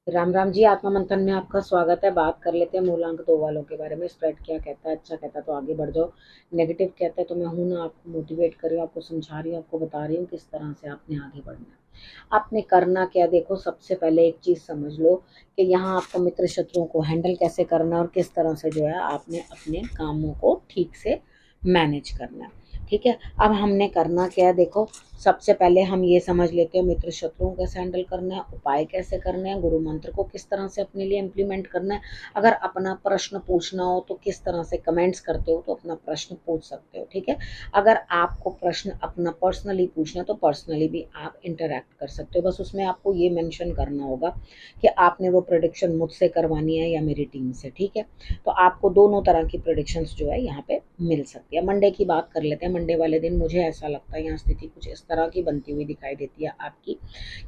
राम राम जी। आत्मा मंथन में आपका स्वागत है। बात कर लेते हैं मूलांक दो वालों के बारे में। स्प्रेड क्या कहता है? अच्छा कहता है तो आगे बढ़ जाओ, नेगेटिव कहता है तो मैं हूं ना, आपको मोटिवेट कर रही हूँ, आपको समझा रही हूँ, आपको बता रही हूँ किस तरह से आपने आगे बढ़ना है। आपने करना क्या, देखो सबसे पहले एक चीज समझ लो कि यहाँ आपको मित्र शत्रुओं को हैंडल कैसे करना है और किस तरह से जो है आपने अपने कामों को ठीक से मैनेज करना है। ठीक है, अब हमने करना क्या है, देखो सबसे पहले हम ये समझ लेते हैं मित्र शत्रुओं कैसे हैंडल करना है, उपाय कैसे करने हैं, गुरु मंत्र को किस तरह से अपने लिए इम्प्लीमेंट करना है। अगर अपना प्रश्न पूछना हो तो किस तरह से कमेंट्स करते हो तो अपना प्रश्न पूछ सकते हो। ठीक है, अगर आपको प्रश्न अपना पर्सनली पूछना है तो पर्सनली भी आप इंटरेक्ट कर सकते हो। बस उसमें आपको ये मेंशन करना होगा कि आपने वो प्रेडिक्शन मुझसे करवानी है या मेरी टीम से। ठीक है, तो आपको दोनों तरह की प्रेडिक्शंस जो है यहाँ पे मिल सकती है। मंडे की बात कर लेते हैं। मंडे वाले दिन मुझे ऐसा लगता है यहाँ स्थिति कुछ इस तरह की बनती हुई दिखाई देती है आपकी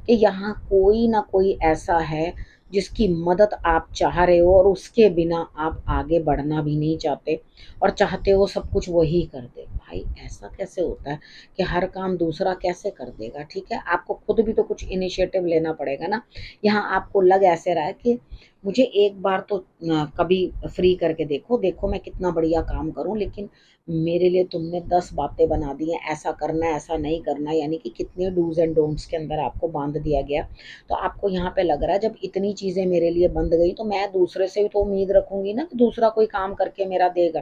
कि यहाँ कोई ना कोई ऐसा है जिसकी मदद आप चाह रहे हो और उसके बिना आप आगे बढ़ना भी नहीं चाहते, और चाहते हो सब कुछ वही कर दे। भाई ऐसा कैसे होता है कि हर काम दूसरा कैसे कर देगा? ठीक है, आपको खुद भी तो कुछ इनिशिएटिव लेना पड़ेगा ना। यहाँ आपको लग ऐसे रहा है कि मुझे एक बार तो कभी फ्री करके देखो, देखो मैं कितना बढ़िया काम करूं, लेकिन मेरे लिए तुमने 10 बातें बना दी हैं, ऐसा करना है ऐसा नहीं करना, यानी कि कितने डूज एंड डोंट्स के अंदर आपको बांध दिया गया। तो आपको यहाँ पे लग रहा है जब इतनी चीजें मेरे लिए बंद गई तो मैं दूसरे से भी तो उम्मीद रखूंगी ना कि दूसरा कोई काम करके मेरा देगा।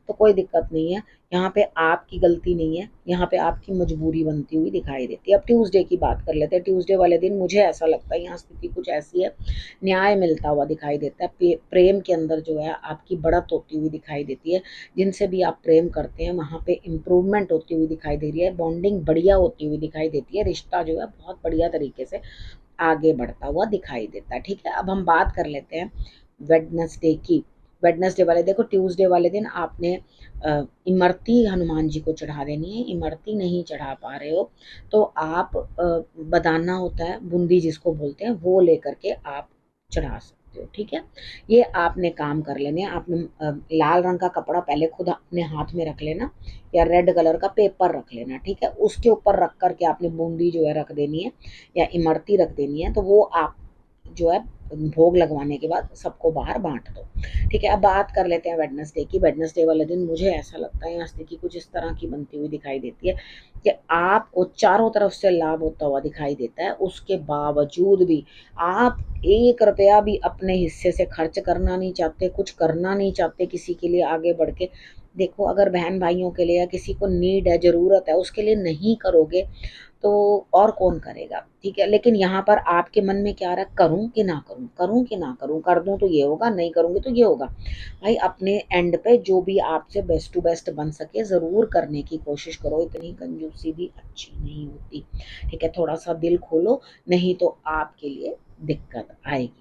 तो कोई दिक्कत नहीं है, यहाँ पे आपकी गलती नहीं है, यहाँ पे आपकी मजबूरी बनती हुई दिखाई देती है। अब ट्यूसडे की बात कर लेते हैं। ट्यूसडे वाले दिन मुझे ऐसा लगता है यहाँ स्थिति कुछ ऐसी है, न्याय मिलता हुआ दिखाई देता है, प्रेम के अंदर जो है आपकी बढ़त होती हुई दिखाई देती है। जिनसे भी आप प्रेम करते हैं वहाँ पे इम्प्रूवमेंट होती हुई दिखाई दे रही है, बॉन्डिंग बढ़िया होती हुई दिखाई देती है, रिश्ता जो है बहुत बढ़िया तरीके से आगे बढ़ता हुआ दिखाई देता है। ठीक है, अब हम बात कर लेते हैं वेडनेसडे की। वेडनेसडे वाले देखो, ट्यूसडे वाले दिन आपने इमरती हनुमान जी को चढ़ा देनी है। इमरती नहीं चढ़ा पा रहे हो तो आप बदाना होता है, बूंदी जिसको बोलते हैं, वो लेकर के आप चढ़ा सकते हो। ठीक है, ये आपने काम कर लेने हैं। आपने लाल रंग का कपड़ा पहले खुद अपने हाथ में रख लेना, या रेड कलर का पेपर रख लेना। ठीक है, उसके ऊपर रख करके आपने बूंदी जो है रख देनी है या इमरती रख देनी है। तो वो आप जो है भोग लगवाने के बाद सबको बाहर बांट दो। ठीक है, अब बात कर लेते हैं वेडनेसडे की। वेडनेसडे वाले दिन मुझे ऐसा लगता है यहाँ स्थिति कुछ इस तरह की बनती हुई दिखाई देती है कि आपको चारों तरफ से लाभ होता हुआ दिखाई देता है, उसके बावजूद भी आप एक रुपया भी अपने हिस्से से खर्च करना नहीं चाहते, कुछ करना नहीं चाहते किसी के लिए आगे बढ़ के। देखो अगर बहन भाइयों के लिए या किसी को नीड है, जरूरत है, उसके लिए नहीं करोगे तो और कौन करेगा? ठीक है, लेकिन यहाँ पर आपके मन में क्या रहा, करूं कि ना करूं, करूं कि ना करूं, कर दूं तो ये होगा, नहीं करूंगी तो ये होगा। भाई अपने एंड पे जो भी आपसे बेस्ट टू बेस्ट बन सके जरूर करने की कोशिश करो, इतनी कंजूसी भी अच्छी नहीं होती। ठीक है, थोड़ा सा दिल खोलो, नहीं तो आपके लिए दिक्कत आएगी।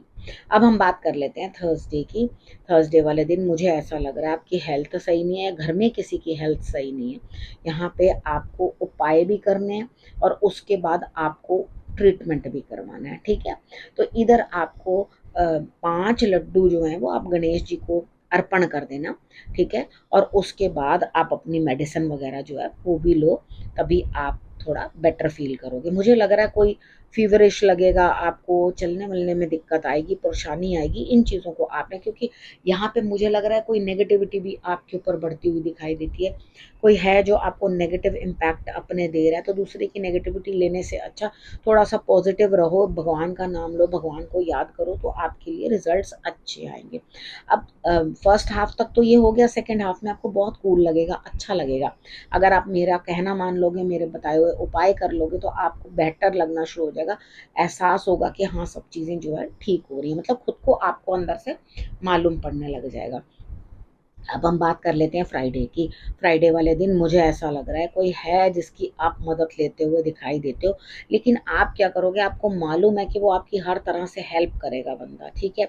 अब हम बात कर लेते हैं थर्सडे की। थर्सडे वाले दिन मुझे ऐसा लग रहा है आपकी हेल्थ सही नहीं है, घर में किसी की हेल्थ सही नहीं है। यहाँ पे आपको उपाय भी करने हैं और उसके बाद आपको ट्रीटमेंट भी करवाना है। ठीक है, तो इधर आपको 5 लड्डू जो हैं वो आप गणेश जी को अर्पण कर देना। ठीक है, और उसके बाद आप अपनी मेडिसिन वगैरह जो है वो भी लो, तभी आप थोड़ा बेटर फील करोगे। मुझे लग रहा है कोई फीवरिश लगेगा आपको, चलने वलने में दिक्कत आएगी, परेशानी आएगी, इन चीज़ों को आपने, क्योंकि यहाँ पे मुझे लग रहा है कोई नेगेटिविटी भी आपके ऊपर बढ़ती हुई दिखाई देती है। कोई है जो आपको नेगेटिव इम्पैक्ट अपने दे रहा है, तो दूसरे की नेगेटिविटी लेने से अच्छा थोड़ा सा पॉजिटिव रहो, भगवान का नाम लो, भगवान को याद करो, तो आपके लिए रिजल्ट्स अच्छे आएंगे। अब फर्स्ट हाफ तक तो ये हो गया, सेकेंड हाफ में आपको बहुत कूल लगेगा, अच्छा लगेगा। अगर आप मेरा कहना मान लोगे, मेरे बताए हुए उपाय कर लोगे, तो आपको बेहतर लगना शुरू हो जाएगा, एहसास होगा कि हाँ सब चीज़ें जो है ठीक हो रही है, मतलब खुद को आपको अंदर से मालूम पड़ने लग जाएगा। अब हम बात कर लेते हैं फ्राइडे की। फ्राइडे वाले दिन मुझे ऐसा लग रहा है कोई है जिसकी आप मदद लेते हुए दिखाई देते हो, लेकिन आप क्या करोगे, आपको मालूम है कि वो आपकी हर तरह से हेल्प करेगा बंदा। ठीक है,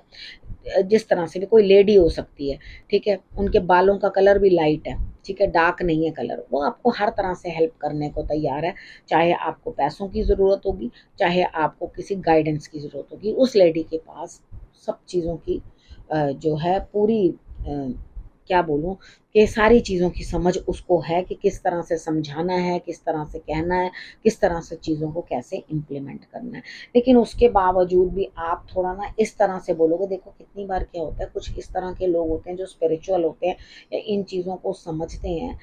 जिस तरह से भी, कोई लेडी हो सकती है, ठीक है, उनके बालों का कलर भी लाइट है, ठीक है, डार्क नहीं है कलर, वो आपको हर तरह से हेल्प करने को तैयार है। चाहे आपको पैसों की ज़रूरत होगी, चाहे आपको किसी गाइडेंस की ज़रूरत होगी, उस लेडी के पास सब चीज़ों की जो है पूरी क्या बोलूँ कि सारी चीज़ों की समझ उसको है कि किस तरह से समझाना है, किस तरह से कहना है, किस तरह से चीज़ों को कैसे इम्प्लीमेंट करना है। लेकिन उसके बावजूद भी आप थोड़ा ना इस तरह से बोलोगे, देखो कितनी बार क्या होता है, कुछ इस तरह के लोग होते हैं जो स्पिरिचुअल होते हैं या इन चीज़ों को समझते हैं,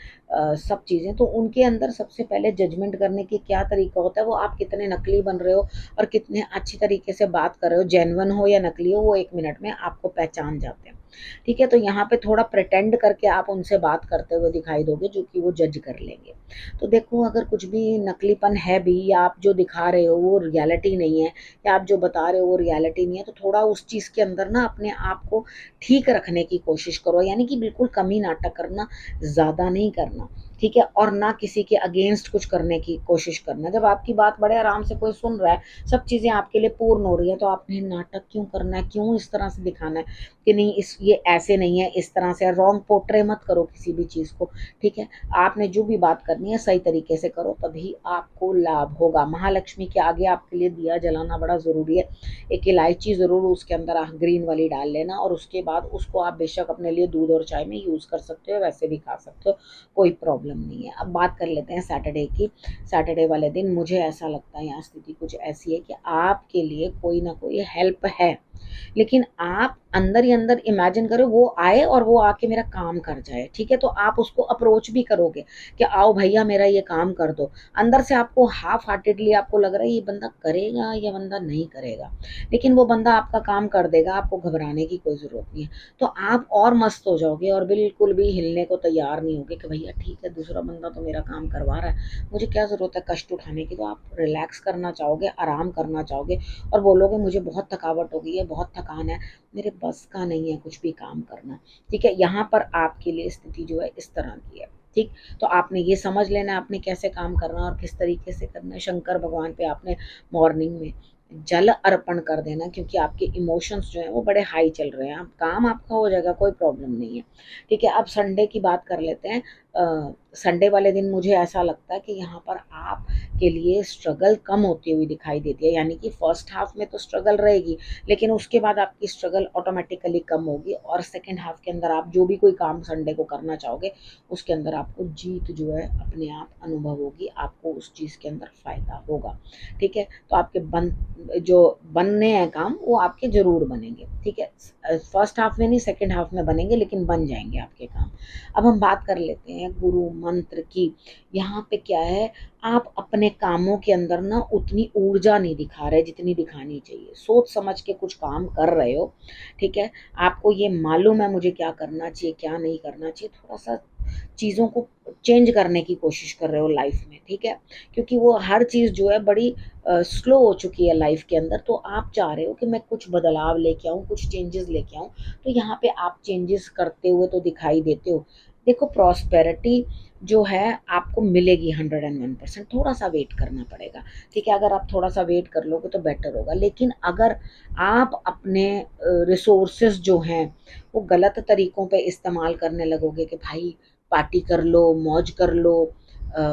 सब चीज़ें, तो उनके अंदर सबसे पहले जजमेंट करने की क्या तरीका होता है, वो आप कितने नकली बन रहे हो और कितने अच्छी तरीके से बात कर रहे हो, जेन्युइन हो या नकली हो, वो 1 मिनट में आपको पहचान जाते हैं। ठीक है, तो यहाँ पे थोड़ा प्रिटेंड करके आप उनसे बात करते हुए दिखाई दोगे, जो कि वो जज कर लेंगे। तो देखो, अगर कुछ भी नकलीपन है भी, या आप जो दिखा रहे हो वो रियलिटी नहीं है, या आप जो बता रहे हो वो रियलिटी नहीं है, तो थोड़ा उस चीज़ के अंदर ना अपने आप को ठीक रखने की कोशिश करो, यानी कि बिल्कुल कम ही नाटक करना, ज़्यादा नहीं करना। ठीक है, और ना किसी के अगेंस्ट कुछ करने की कोशिश करना। जब आपकी बात बड़े आराम से कोई सुन रहा है, सब चीज़ें आपके लिए पूर्ण हो रही है, तो आपने नाटक क्यों करना है, क्यों इस तरह से दिखाना है कि नहीं, इस ये ऐसे नहीं है, इस तरह से रॉन्ग पोर्ट्रे मत करो किसी भी चीज़ को। ठीक है, आपने जो भी बात करनी है सही तरीके से करो, तभी आपको लाभ होगा। महालक्ष्मी के आगे आपके लिए दिया जलाना बड़ा ज़रूरी है। एक इलायची ज़रूर उसके अंदर ग्रीन वाली डाल लेना, और उसके बाद उसको आप बेशक अपने लिए दूध और चाय में यूज़ कर सकते हो, वैसे भी खा सकते हो, कोई प्रॉब्लम नहीं है। अब बात कर लेते हैं सैटरडे की। सैटरडे वाले दिन मुझे ऐसा लगता है, यहाँ स्थिति कुछ ऐसी है कि आपके लिए कोई ना कोई हेल्प है, लेकिन आप अंदर ही अंदर इमेजिन करो वो आए और वो आके मेरा काम कर जाए। ठीक है, तो आप उसको अप्रोच भी करोगे कि आओ भैया मेरा ये काम कर दो। अंदर से आपको हाफ हार्टेडली आपको लग रहा है ये बंदा करेगा, ये बंदा नहीं करेगा, लेकिन वो बंदा आपका काम कर देगा, आपको घबराने की कोई ज़रूरत नहीं है। तो आप और मस्त हो जाओगे और बिल्कुल भी हिलने को तैयार नहीं होगे कि भैया ठीक है, दूसरा बंदा तो मेरा काम करवा रहा है, मुझे क्या ज़रूरत है कष्ट उठाने की। तो आप रिलैक्स करना चाहोगे, आराम करना चाहोगे, और बोलोगे मुझे बहुत थकावट हो गई है, बहुत थकान है, मेरे बस का नहीं है कुछ भी काम करना। ठीक है, यहाँ पर आपके लिए स्थिति जो है इस तरह की है। ठीक, तो आपने ये समझ लेना है आपने कैसे काम करना है और किस तरीके से करना है। शंकर भगवान पे आपने मॉर्निंग में जल अर्पण कर देना, क्योंकि आपके इमोशंस जो हैं वो बड़े हाई चल रहे हैं। अब काम आपका हो जाएगा, कोई प्रॉब्लम नहीं है। ठीक है, अब संडे की बात कर लेते हैं। संडे वाले दिन मुझे ऐसा लगता है कि यहाँ पर आप के लिए स्ट्रगल कम होती हुई दिखाई देती है, यानी कि फर्स्ट हाफ में तो स्ट्रगल रहेगी, लेकिन उसके बाद आपकी स्ट्रगल ऑटोमेटिकली कम होगी, और सेकंड हाफ के अंदर आप जो भी कोई काम संडे को करना चाहोगे उसके अंदर आपको जीत जो है अपने आप अनुभव होगी, आपको उस चीज़ के अंदर फ़ायदा होगा। ठीक है, तो आपके जो बनने हैं काम वो आपके ज़रूर बनेंगे। ठीक है, फर्स्ट हाफ में नहीं, सेकंड हाफ में बनेंगे, लेकिन बन जाएंगे आपके काम। अब हम बात कर लेते हैं गुरु मंत्र की। यहाँ पे क्या है, आप अपने कामों के अंदर ना उतनी ऊर्जा नहीं दिखा रहे जितनी दिखानी चाहिए। सोच समझ के कुछ काम कर रहे हो। ठीक है, आपको ये मालूम है मुझे क्या करना चाहिए, क्या नहीं करना चाहिए, थोड़ा सा चीज़ों को चेंज करने की कोशिश कर रहे हो लाइफ में। ठीक है, क्योंकि वो हर चीज़ जो है बड़ी स्लो हो चुकी है लाइफ के अंदर, तो आप चाह रहे हो कि मैं कुछ बदलाव लेके आऊँ, कुछ चेंजेस लेके आऊँ। तो यहाँ पे आप चेंजेस करते हुए तो दिखाई देते हो। देखो, प्रॉस्पेरिटी जो है आपको मिलेगी 101%, थोड़ा सा वेट करना पड़ेगा। ठीक है, अगर आप थोड़ा सा वेट कर लोगे तो बेटर होगा, लेकिन अगर आप अपने रिसोर्सेज जो हैं वो गलत तरीकों पे इस्तेमाल करने लगोगे कि भाई पार्टी कर लो, मौज कर लो, अ,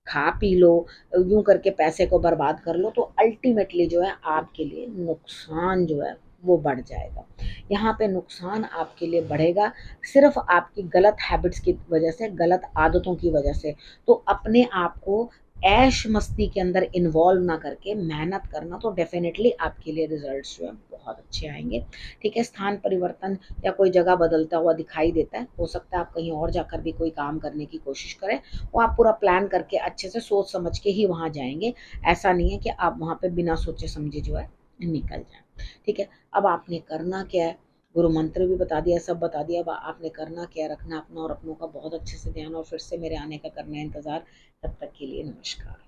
खा पी लो, यूँ करके पैसे को बर्बाद कर लो, तो अल्टीमेटली जो है आपके लिए नुकसान जो है वो बढ़ जाएगा। यहाँ पे नुकसान आपके लिए बढ़ेगा सिर्फ़ आपकी गलत हैबिट्स की वजह से, गलत आदतों की वजह से। तो अपने आप को ऐश मस्ती के अंदर इन्वॉल्व ना करके मेहनत करना, तो डेफ़िनेटली आपके लिए रिज़ल्ट्स जो हैं बहुत अच्छे आएँगे। ठीक है, स्थान परिवर्तन या कोई जगह बदलता हुआ दिखाई देता है। हो सकता है आप कहीं और जाकर भी कोई काम करने की कोशिश करें। वो आप पूरा प्लान करके अच्छे से सोच समझ के ही वहाँ जाएँगे। ऐसा नहीं है कि आप वहाँ पे बिना सोचे समझे जो है निकल जाएँ। ठीक है, अब आपने करना क्या है, गुरु मंत्र भी बता दिया, सब बता दिया। अब आपने करना क्या है, रखना अपना और अपनों का बहुत अच्छे से ध्यान, और फिर से मेरे आने का करना है इंतज़ार। तब तक के लिए नमस्कार।